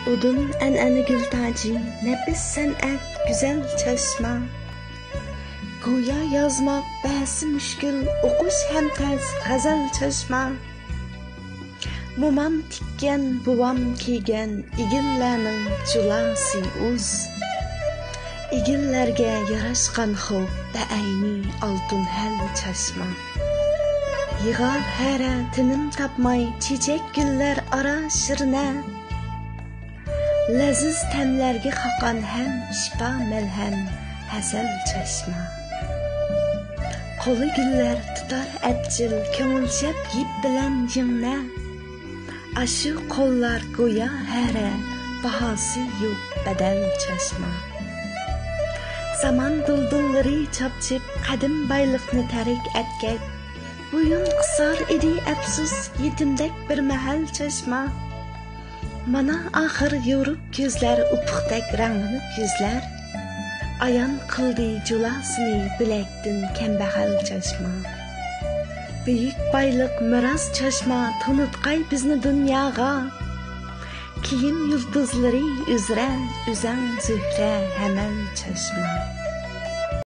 Odun an'ana gül tacı, nefis san'at, güzel çeşme. Goya yazmak ba'zi müşkül, o'qish ham tez, g'azal çeşme. Mumam tikkan, buvam kiygan, igillarning julasi uz. Igillarga yarashgan xo'p, ba'ayni oltin hal çeşme. Yig'ar hara tinim tapmay, çiçek güller ara shirna. Leziz temlerge hakan hem şifa melhem hasel çeşme. Kolu güller tutar etçil kömülşep yip bilen cimne. Aşı kollar goya here bahası yok bedel çeşme. Zaman duldulları çapçıp kadim baylıkını terik etkep. Buyun kısar idi epsus yetimdek bir mahal çeşme. Mana ahir yorup gözler upuqdek ranglanıp yüzler. Ayan kıldı julasını bilektin kembag'al çeşme. Büyük baylık miras çeşme tanıtqay bizni dunyoga. Keyin yulduzları üzre üzen zühre hemel çeşme.